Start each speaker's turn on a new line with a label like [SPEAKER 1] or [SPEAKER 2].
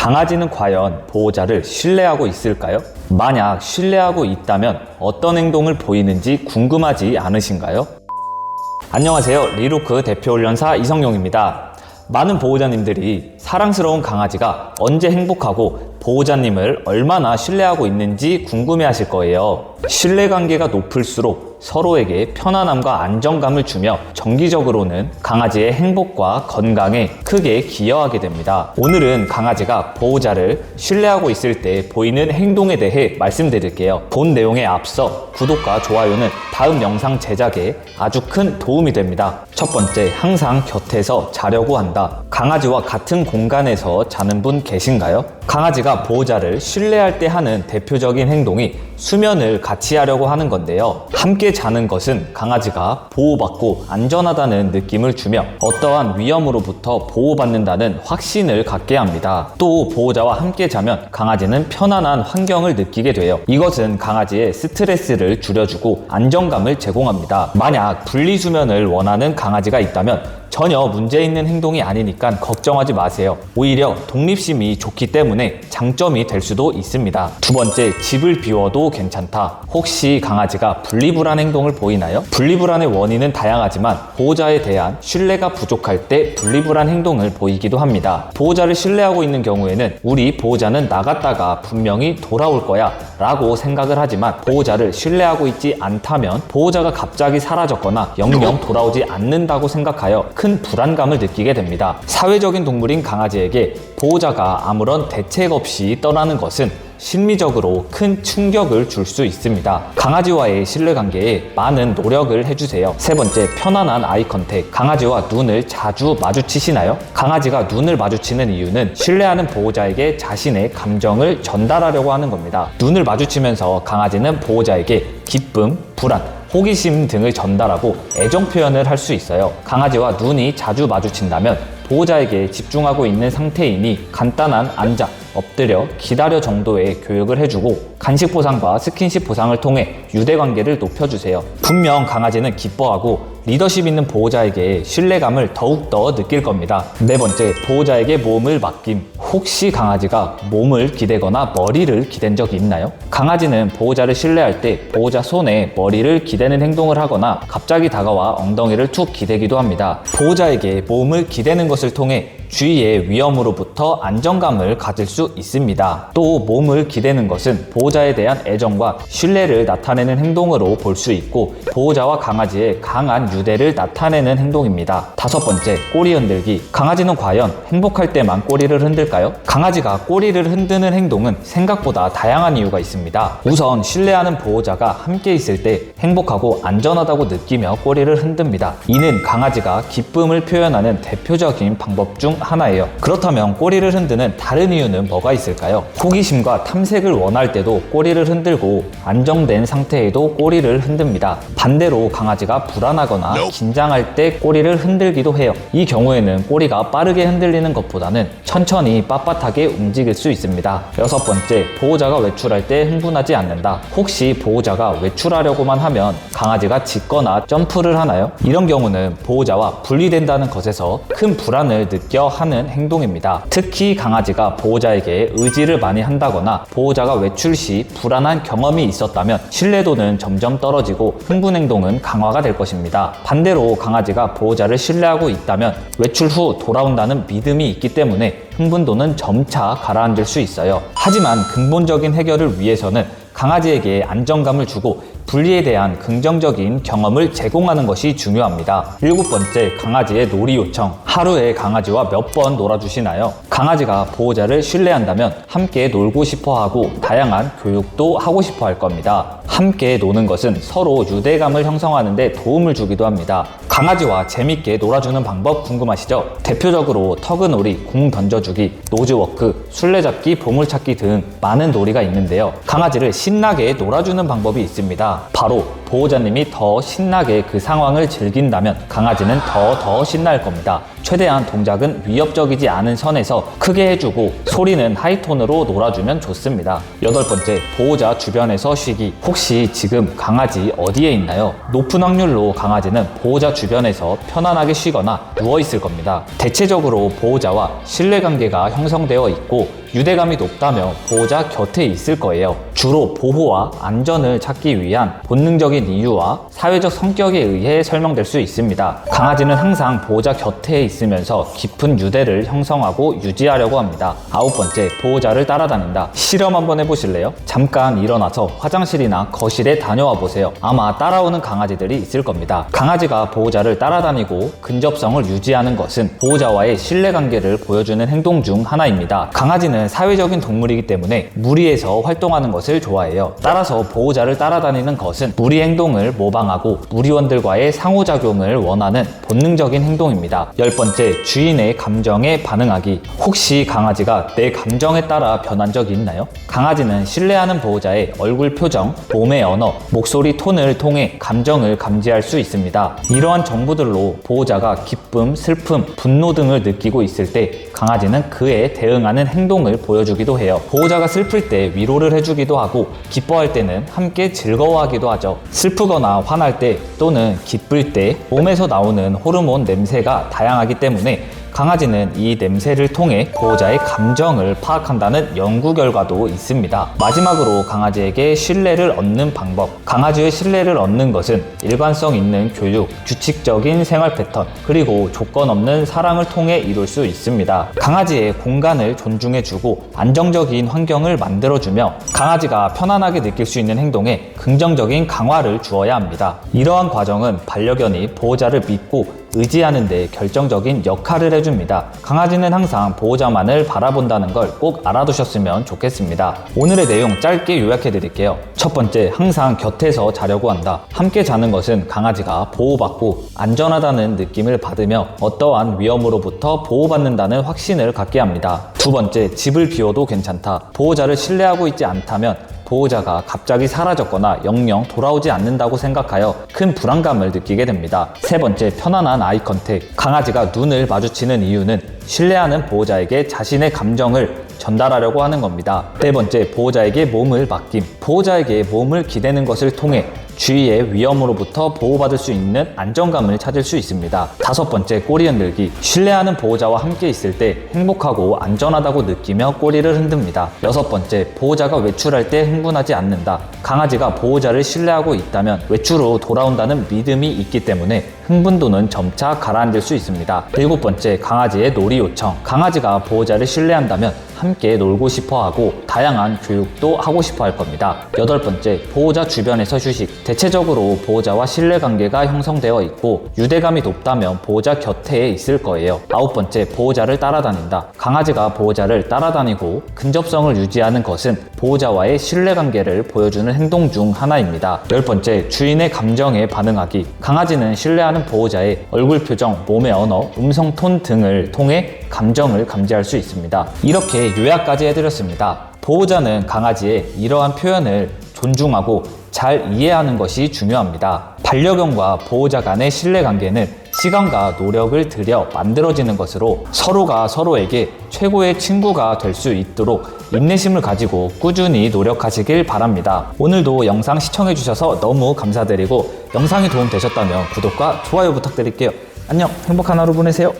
[SPEAKER 1] 강아지는 과연 보호자를 신뢰하고 있을까요? 만약 신뢰하고 있다면 어떤 행동을 보이는지 궁금하지 않으신가요? 안녕하세요. 리로크 대표훈련사 이성용입니다. 많은 보호자님들이 사랑스러운 강아지가 언제 행복하고 보호자님을 얼마나 신뢰하고 있는지 궁금해 하실 거예요. 신뢰관계가 높을수록 서로에게 편안함과 안정감을 주며 정기적으로는 강아지의 행복과 건강에 크게 기여하게 됩니다. 오늘은 강아지가 보호자를 신뢰하고 있을 때 보이는 행동에 대해 말씀드릴게요. 본 내용에 앞서 구독과 좋아요는 다음 영상 제작에 아주 큰 도움이 됩니다. 첫 번째, 항상 곁에서 자려고 한다. 강아지와 같은 공간에서 자는 분 계신가요? 강아지가 보호자를 신뢰할 때 하는 대표적인 행동이 수면을 같이 하려고 하는 건데요. 함께 자는 것은 강아지가 보호받고 안전하다는 느낌을 주며 어떠한 위험으로부터 보호받는다는 확신을 갖게 합니다. 또 보호자와 함께 자면 강아지는 편안한 환경을 느끼게 돼요. 이것은 강아지의 스트레스를 줄여주고 안정감을 제공합니다. 만약 분리수면을 원하는 강아지가 있다면 전혀 문제 있는 행동이 아니니까 걱정하지 마세요. 오히려 독립심이 좋기 때문에 장점이 될 수도 있습니다. 두 번째, 집을 비워도 괜찮다. 혹시 강아지가 분리불안 행동을 보이나요? 분리불안의 원인은 다양하지만 보호자에 대한 신뢰가 부족할 때 분리불안 행동을 보이기도 합니다. 보호자를 신뢰하고 있는 경우에는 우리 보호자는 나갔다가 분명히 돌아올 거야 라고 생각을 하지만 보호자를 신뢰하고 있지 않다면 보호자가 갑자기 사라졌거나 영영 돌아오지 않는다고 생각하여 큰 불안감을 느끼게 됩니다. 사회적인 동물인 강아지에게 보호자가 아무런 대책 없이 떠나는 것은 심리적으로 큰 충격을 줄 수 있습니다. 강아지와의 신뢰관계에 많은 노력을 해주세요. 세 번째, 편안한 아이 컨택. 강아지와 눈을 자주 마주치시나요? 강아지가 눈을 마주치는 이유는 신뢰하는 보호자에게 자신의 감정을 전달하려고 하는 겁니다. 눈을 마주치면서 강아지는 보호자에게 기쁨, 불안, 호기심 등을 전달하고 애정 표현을 할 수 있어요. 강아지와 눈이 자주 마주친다면 보호자에게 집중하고 있는 상태이니 간단한 앉아, 엎드려, 기다려 정도의 교육을 해주고 간식 보상과 스킨십 보상을 통해 유대관계를 높여주세요. 분명 강아지는 기뻐하고 리더십 있는 보호자에게 신뢰감을 더욱더 느낄 겁니다. 네 번째, 보호자에게 몸을 맡김. 혹시 강아지가 몸을 기대거나 머리를 기댄 적이 있나요? 강아지는 보호자를 신뢰할 때 보호자 손에 머리를 기대는 행동을 하거나 갑자기 다가와 엉덩이를 툭 기대기도 합니다. 보호자에게 몸을 기대는 것을 통해 주위의 위험으로부터 안정감을 가질 수 있습니다. 또 몸을 기대는 것은 보호자에 대한 애정과 신뢰를 나타내는 행동으로 볼 수 있고 보호자와 강아지의 강한 유대를 나타내는 행동입니다. 다섯 번째, 꼬리 흔들기. 강아지는 과연 행복할 때만 꼬리를 흔들까요? 강아지가 꼬리를 흔드는 행동은 생각보다 다양한 이유가 있습니다. 우선 신뢰하는 보호자가 함께 있을 때 행복하고 안전하다고 느끼며 꼬리를 흔듭니다. 이는 강아지가 기쁨을 표현하는 대표적인 방법 중 하나예요. 그렇다면 꼬리를 흔드는 다른 이유는 뭐가 있을까요? 호기심과 탐색을 원할 때도 꼬리를 흔들고 안정된 상태에도 꼬리를 흔듭니다. 반대로 강아지가 불안하거나 긴장할 때 꼬리를 흔들기도 해요. 이 경우에는 꼬리가 빠르게 흔들리는 것보다는 천천히 빳빳하게 움직일 수 있습니다. 여섯 번째, 보호자가 외출할 때 흥분하지 않는다. 혹시 보호자가 외출하려고만 하면 강아지가 짖거나 점프를 하나요? 이런 경우는 보호자와 분리된다는 것에서 큰 불안을 느껴 하는 행동입니다. 특히 강아지가 보호자에게 의지를 많이 한다거나 보호자가 외출 시 불안한 경험이 있었다면 신뢰도는 점점 떨어지고 흥분 행동은 강화가 될 것입니다. 반대로 강아지가 보호자를 신뢰하고 있다면 외출 후 돌아온다는 믿음이 있기 때문에 흥분도는 점차 가라앉을 수 있어요. 하지만 근본적인 해결을 위해서는 강아지에게 안정감을 주고 분리에 대한 긍정적인 경험을 제공하는 것이 중요합니다. 일곱 번째, 강아지의 놀이 요청. 하루에 강아지와 몇 번 놀아주시나요? 강아지가 보호자를 신뢰한다면 함께 놀고 싶어하고 다양한 교육도 하고 싶어 할 겁니다. 함께 노는 것은 서로 유대감을 형성하는 데 도움을 주기도 합니다. 강아지와 재밌게 놀아주는 방법 궁금하시죠? 대표적으로 터그놀이, 공 던져주기, 노즈워크, 술래잡기, 보물찾기 등 많은 놀이가 있는데요. 강아지를 신나게 놀아주는 방법이 있습니다. 바로 보호자님이 더 신나게 그 상황을 즐긴다면 강아지는 더 신날 겁니다. 최대한 동작은 위협적이지 않은 선에서 크게 해주고 소리는 하이톤으로 놀아주면 좋습니다. 여덟 번째, 보호자 주변에서 쉬기. 혹시 지금 강아지 어디에 있나요? 높은 확률로 강아지는 보호자 주변에서 편안하게 쉬거나 누워 있을 겁니다. 대체적으로 보호자와 신뢰관계가 형성되어 있고 유대감이 높다면 보호자 곁에 있을 거예요. 주로 보호와 안전을 찾기 위한 본능적인 이유와 사회적 성격에 의해 설명될 수 있습니다. 강아지는 항상 보호자 곁에 있으면서 깊은 유대를 형성하고 유지하려고 합니다. 9번째, 보호자를 따라다닌다. 실험 한번 해보실래요? 잠깐 일어나서 화장실이나 거실에 다녀와 보세요. 아마 따라오는 강아지들이 있을 겁니다. 강아지가 보호자를 따라다니고 근접성을 유지하는 것은 보호자와의 신뢰관계를 보여주는 행동 중 하나입니다. 강아지는 사회적인 동물이기 때문에 무리에서 활동하는 것을 좋아해요. 따라서 보호자를 따라다니는 것은 무리 행동을 모방하고 무리원들과의 상호작용을 원하는 본능적인 행동입니다. 10번째, 주인의 감정에 반응하기. 혹시 강아지가 내 감정에 따라 변한 적이 있나요? 강아지는 신뢰하는 보호자의 얼굴 표정, 몸의 언어, 목소리 톤을 통해 감정을 감지할 수 있습니다. 이러한 정보들로 보호자가 기쁨, 슬픔, 분노 등을 느끼고 있을 때 강아지는 그에 대응하는 행동을 보여주기도 해요. 보호자가 슬플 때 위로를 해주기도 하고 기뻐할 때는 함께 즐거워하기도 하죠. 슬프거나 화날 때 또는 기쁠 때 몸에서 나오는 호르몬 냄새가 다양하기 때문에 강아지는 이 냄새를 통해 보호자의 감정을 파악한다는 연구 결과도 있습니다. 마지막으로 강아지에게 신뢰를 얻는 방법. 강아지의 신뢰를 얻는 것은 일관성 있는 교육, 규칙적인 생활 패턴, 그리고 조건 없는 사랑을 통해 이룰 수 있습니다. 강아지의 공간을 존중해주고 안정적인 환경을 만들어주며 강아지가 편안하게 느낄 수 있는 행동에 긍정적인 강화를 주어야 합니다. 이러한 과정은 반려견이 보호자를 믿고 의지하는 데 결정적인 역할을 해줍니다. 강아지는 항상 보호자만을 바라본다는 걸 꼭 알아두셨으면 좋겠습니다. 오늘의 내용 짧게 요약해 드릴게요. 첫 번째, 항상 곁에서 자려고 한다. 함께 자는 것은 강아지가 보호받고 안전하다는 느낌을 받으며 어떠한 위험으로부터 보호받는다는 확신을 갖게 합니다. 두 번째, 집을 비워도 괜찮다. 보호자를 신뢰하고 있지 않다면 보호자가 갑자기 사라졌거나 영영 돌아오지 않는다고 생각하여 큰 불안감을 느끼게 됩니다. 세 번째, 편안한 아이 컨택. 강아지가 눈을 마주치는 이유는 신뢰하는 보호자에게 자신의 감정을 전달하려고 하는 겁니다. 네 번째, 보호자에게 몸을 맡김. 보호자에게 몸을 기대는 것을 통해 주위의 위험으로부터 보호받을 수 있는 안정감을 찾을 수 있습니다. 다섯 번째, 꼬리 흔들기. 신뢰하는 보호자와 함께 있을 때 행복하고 안전하다고 느끼며 꼬리를 흔듭니다. 여섯 번째, 보호자가 외출할 때 흥분하지 않는다. 강아지가 보호자를 신뢰하고 있다면 외출 후 돌아온다는 믿음이 있기 때문에 흥분도는 점차 가라앉을 수 있습니다. 일곱 번째, 강아지의 놀이 요청. 강아지가 보호자를 신뢰한다면 함께 놀고 싶어 하고 다양한 교육도 하고 싶어 할 겁니다. 여덟 번째, 보호자 주변에서 휴식. 대체적으로 보호자와 신뢰관계가 형성되어 있고 유대감이 높다면 보호자 곁에 있을 거예요. 아홉 번째, 보호자를 따라다닌다. 강아지가 보호자를 따라다니고 근접성을 유지하는 것은 보호자와의 신뢰관계를 보여주는 행동 중 하나입니다. 열 번째, 주인의 감정에 반응하기. 강아지는 신뢰하는 보호자의 얼굴 표정, 몸의 언어, 음성 톤 등을 통해 감정을 감지할 수 있습니다. 이렇게 요약까지 해드렸습니다. 보호자는 강아지의 이러한 표현을 존중하고 잘 이해하는 것이 중요합니다. 반려견과 보호자 간의 신뢰관계는 시간과 노력을 들여 만들어지는 것으로 서로가 서로에게 최고의 친구가 될 수 있도록 인내심을 가지고 꾸준히 노력하시길 바랍니다. 오늘도 영상 시청해주셔서 너무 감사드리고 영상이 도움되셨다면 구독과 좋아요 부탁드릴게요. 안녕, 행복한 하루 보내세요.